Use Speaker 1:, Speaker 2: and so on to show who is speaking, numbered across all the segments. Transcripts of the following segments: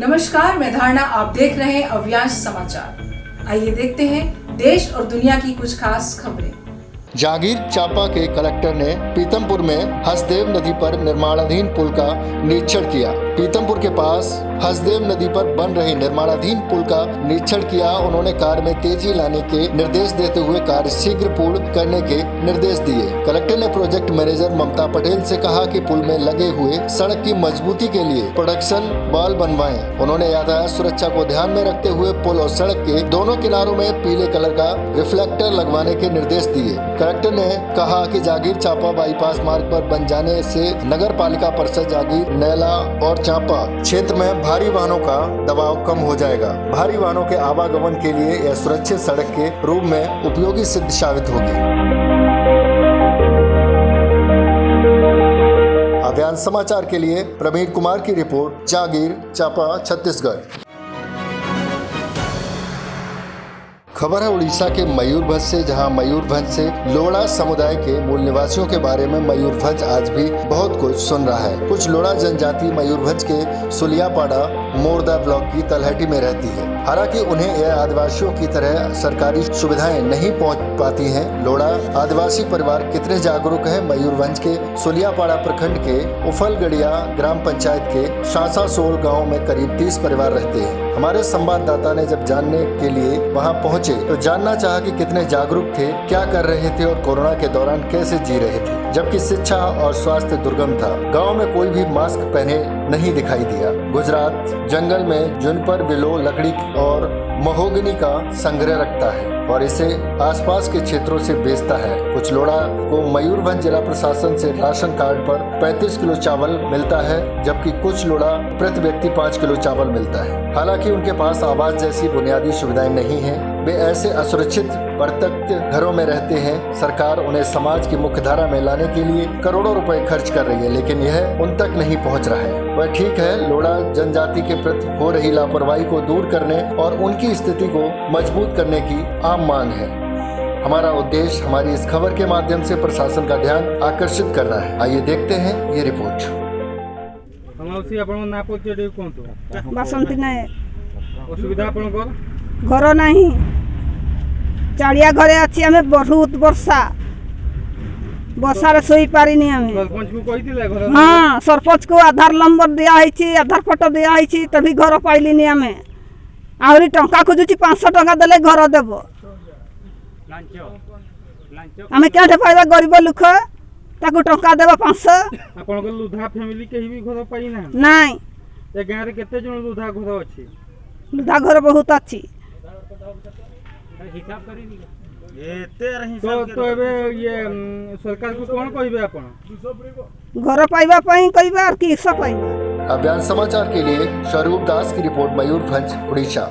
Speaker 1: नमस्कार, मैं धारणा। आप देख रहे हैं अव्यांश समाचार। आइए देखते हैं देश और दुनिया की कुछ खास खबरें।
Speaker 2: जागीर चांपा के कलेक्टर ने पीतमपुर में हसदेव नदी पर निर्माणाधीन पुल का निरीक्षण किया। पीतमपुर के पास हसदेव नदी पर बन रहे निर्माणाधीन पुल का निरीक्षण किया। उन्होंने कार्य में तेजी लाने के निर्देश देते हुए कार्य शीघ्र पूर्ण करने के निर्देश दिए। कलेक्टर ने प्रोजेक्ट मैनेजर ममता पटेल से कहा कि पुल में लगे हुए सड़क की मजबूती के लिए प्रोडक्शन बाल बनवाएं। उन्होंने यातायात सुरक्षा को ध्यान में रखते हुए पुल और सड़क के दोनों किनारों में पीले कलर का रिफ्लेक्टर लगवाने के निर्देश दिए। कलेक्टर ने कहा कि जागीर चांपा बाईपास मार्ग पर बन जाने से नगर पालिका परिषद जागीर, नैला और चांपा क्षेत्र में भारी वाहनों का दबाव कम हो जाएगा। भारी वाहनों के आवागमन के लिए यह सुरक्षित सड़क के रूप में उपयोगी सिद्ध साबित होगी। अभियान समाचार के लिए प्रवीण कुमार की रिपोर्ट, जागीर चांपा, छत्तीसगढ़। खबर है उड़ीसा के मयूरभंज से, जहां मयूरभंज से लोड़ा समुदाय के मूल निवासियों के बारे में मयूरभंज आज भी बहुत कुछ सुन रहा है। कुछ लोड़ा जनजाति मयूरभंज के सुलियापाड़ा मोरदा ब्लॉक की तलहटी में रहती है। हालांकि उन्हें यह आदिवासियों की तरह सरकारी सुविधाएं नहीं पहुंच पाती हैं। लोड़ा आदिवासी परिवार कितने जागरूक है? मयूरभंज के सुलियापाड़ा प्रखंड के उफलगढ़िया ग्राम पंचायत के शासासोल गाँव में करीब 30 परिवार रहते हैं। हमारे संवाददाता ने जब जानने के लिए वहां पहुंचे तो जानना चाहा कि कितने जागरूक थे, क्या कर रहे थे और कोरोना के दौरान कैसे जी रहे थे, जबकि शिक्षा और स्वास्थ्य दुर्गम था। गांव में कोई भी मास्क पहने नहीं दिखाई दिया। गुजरात जंगल में जुनपर, विलो, लकड़ी और महोगनी का संग्रह रखता है और इसे आसपास के क्षेत्रों से बेचता है। कुछ लोड़ा को मयूरभंज जिला प्रशासन से राशन कार्ड पर 35 किलो चावल मिलता है, जबकि कुछ लोड़ा प्रति व्यक्ति 5 किलो चावल मिलता है। हालांकि उनके पास आवास जैसी बुनियादी सुविधाएं नहीं हैं। वे ऐसे असुरक्षित प्रत्यक्ष घरों में रहते हैं। सरकार उन्हें समाज की मुख्यधारा में लाने के लिए करोड़ों रुपए खर्च कर रही है, लेकिन यह उन तक नहीं पहुंच रहा है। वह ठीक है, लोड़ा जनजाति के प्रति हो रही लापरवाही को दूर करने और उनकी स्थिति को मजबूत करने की आम मांग है। हमारा उद्देश्य हमारी इस खबर के माध्यम से प्रशासन का ध्यान आकर्षित करना है। आइए देखते हैं ये रिपोर्ट।
Speaker 3: बासंती नायक।
Speaker 4: असुविधा
Speaker 3: घर नहीं, चाड़िया घरे अच्छी। आम बहुत वर्षा शोई पारिनी। हाँ, सरपंच को आधार नंबर दिया, आधार फोटो दिया, तभी घर पाइलिनी। आम आहरी टंका खोजुची, 500 टंका देले घर देव। आम क्या पाइबा? गरीब लोक ताकू टंका देव 500।
Speaker 4: लुधा फैमिली के भी घर पाई ना?
Speaker 3: नहीं।
Speaker 4: ए गांव रे केते जण लुधा घर अछि?
Speaker 3: लुधा घर बहुत अच्छी।
Speaker 4: हिसाब करी तो एबे ये सरकार को कौन कहिबे आपण?
Speaker 3: घर पाइबा पई कहिबा और किस पाइबा।
Speaker 2: अभियान समाचार के लिए स्वरूप दास की रिपोर्ट, मयूरभंज, उड़ीसा।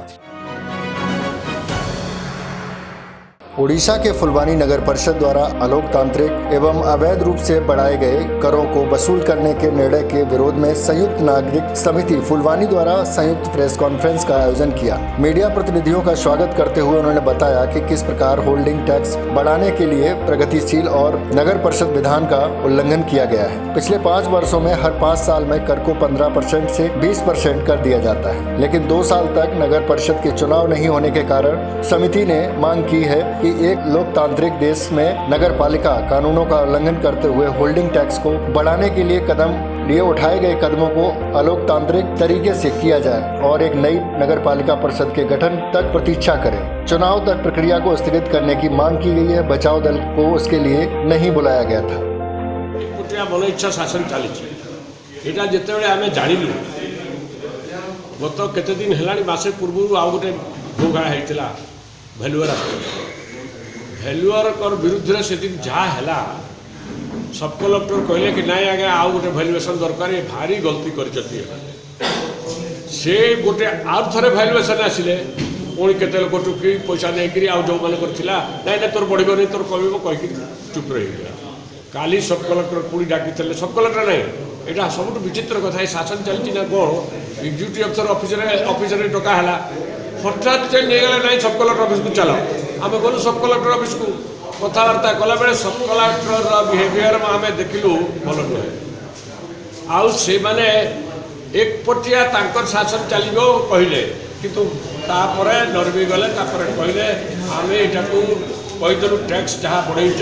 Speaker 2: उड़ीसा के फुलवानी नगर परिषद द्वारा अलोकतांत्रिक एवं अवैध रूप से बढ़ाए गए करों को वसूल करने के निर्णय के विरोध में संयुक्त नागरिक समिति फुलवानी द्वारा संयुक्त प्रेस कॉन्फ्रेंस का आयोजन किया। मीडिया प्रतिनिधियों का स्वागत करते हुए उन्होंने बताया कि किस प्रकार होल्डिंग टैक्स बढ़ाने के लिए प्रगतिशील और नगर परिषद विधान का उल्लंघन किया गया है। पिछले 5 वर्षों में हर 5 साल में कर को 15% से 20% कर दिया जाता है, लेकिन 2 साल तक नगर परिषद के चुनाव नहीं होने के कारण समिति ने मांग की है कि एक लोकतांत्रिक देश में नगर पालिका कानूनों का उल्लंघन करते हुए होल्डिंग टैक्स को बढ़ाने के लिए उठाए गए कदमों को अलोकतांत्रिक तरीके से किया जाए और एक नई नगर पालिका परिषद के गठन तक प्रतीक्षा करें। चुनाव तक प्रक्रिया को स्थगित करने की मांग की गई है। बचाव दल को उसके लिए नहीं बुलाया गया था।
Speaker 5: मन इच्छा शासन चली जिते आम जानलु गत केते दिन है मासे पूर्व आउ गोटे भोगा होता भैलुआर भैलुआर कर विरुद्ध से दिन जहाँ है सब कलेक्टर कहले कि नाई आगे आउ गोटे भैलुएसन दरकार, भारी गलती कर गोटे आउ थे भैलुएसन आसिले पुणी केते लोक टुकी पैसा नहीं आउ जो मैंने ना तोर बढ़ नहीं तोर कम कहीकि चुप रही काली सब कलेक्टर पुणी डाकी सब कलेक्टर नहीं। यहाँ सब विचित्र कथा शासन चलती ना कौन एग्जीक्यूटिव ऑफिसर डका है हठात चेंज हो गला ना सब कलेक्टर ऑफिस को चल आम गलु सब कलेक्टर ऑफिस को कथबार्ता कला बेले सब कलेक्टर बिहेवियर आम देखलु भल नुहे आउ से माने एकपटिया तांकर शासन चलो कहले किंतु तापरे नरमी गले तापरे कहले आमे एटाकू कहीदेलु टैक्स जहाँ बढ़ेच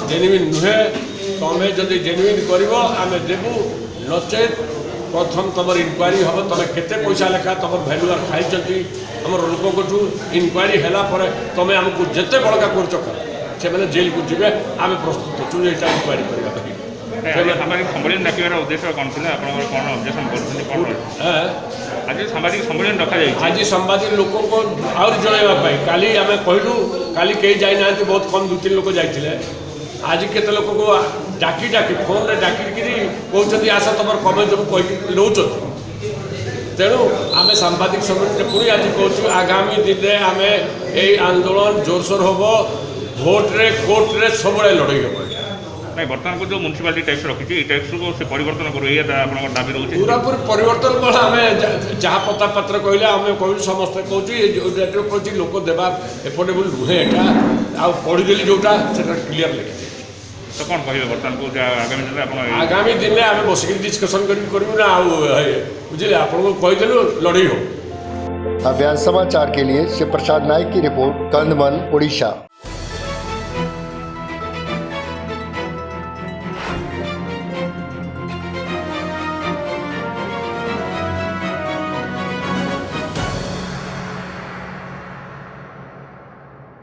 Speaker 5: जेन्युइन नुहे तमें जदि जेन्युइन कर आम देवु नचेत प्रथम तुम इनक्वारी हम तुम केते पैसा लेखा तुम भैल्युआर खाई आम लोक इनक्वारी है तुम आमको जिते बड़का कर से जेल को जी आम प्रस्तुत अच्छु यहाँ इनक्वारी करने
Speaker 6: सामाजिक सम्मेलन डाकिबार उद्देश्य कौन था कौन ऑब्जेक्शन कर आज सामाजिक सम्मेलन रखा
Speaker 5: आज सांबादिक लोक को आउर जनवाई काली आम कहलु काली कई जाना बहुत कम 2-3 लोक जाते आज केते लोक को डाकी डाकी फोन रे डाकी कहते आस तुम कमे देव कह लौच तेणु आम सांबादिक सम्मेलन पुणी आज कहूँ आगामी दिन में आम ये आंदोलन जोरसोर हम भोट्रे कोर्टे सब लड़ई हम
Speaker 6: नहीं बर्तमान को जो म्यूनिसिपालिटी टैक्स रखी टैक्स को से परिवर्तन करू ये दाबी रोचे
Speaker 5: पूरापूरी परिवर्तन कौन आम जहाँ पता पत्र कहले आम कहूँ समस्ते कहूँ लोक देवा एफोर्डेबल नुहे यहाँ पढ़ीदेली जोटा से क्लीयर लिखी
Speaker 6: तो कौन कहे बर्तमान को आगामी दिन में
Speaker 5: आगामी दिन में आम बसिक डिस्कसन करूँ ना बुझे आपको कहीदेलु लड़ई हो।
Speaker 2: अभियान समाचार के लिए शिव प्रसाद नायक की रिपोर्ट, कंधमाल, उड़ीसा।